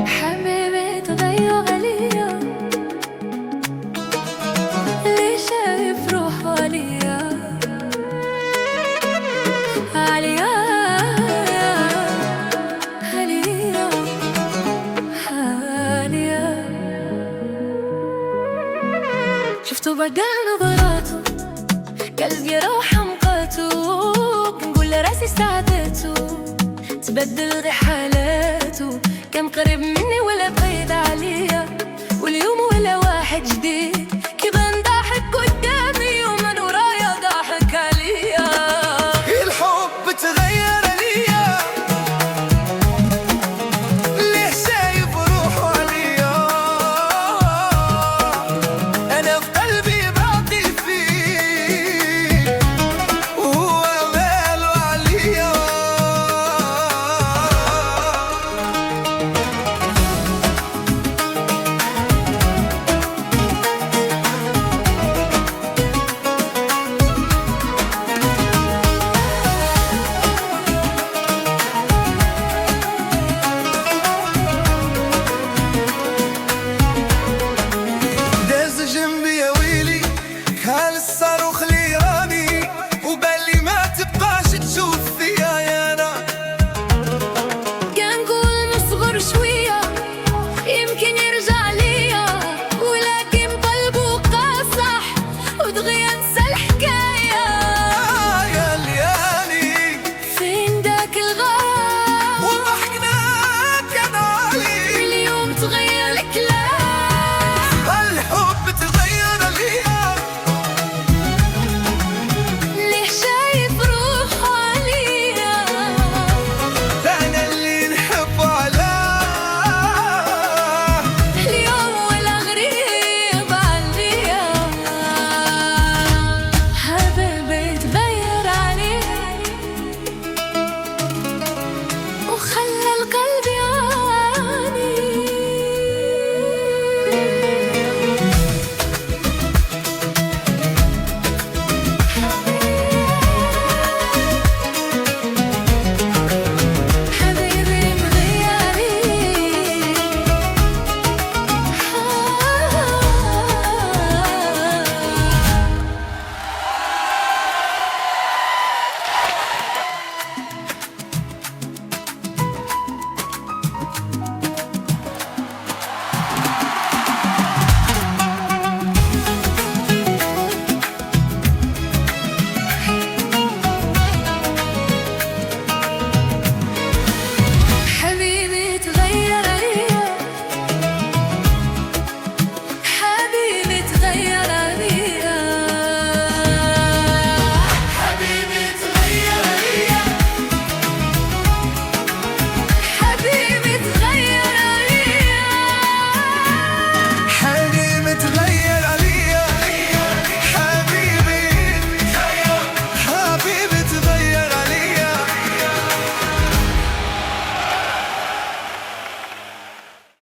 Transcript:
حبيبي تضيع عليا، ليه شايف روحه عليا عليا عليا عليا. شفتو بدل نظراته، قلبي روح حمقاته، نقول لراسي ساعدته، تبدل غير حالاته، كان قريب مني ولا بعيد عليا، واليوم ولا واحد جديد، كيبان ضاحك قدامي ومن ورايا ضاحك عليا. الحب تغير عليا، ليه شايف روحه عليا، أنا في قلبي باقي فيه وهو ماله عليا. داز جنبي يا ويلي، كان الصاروخ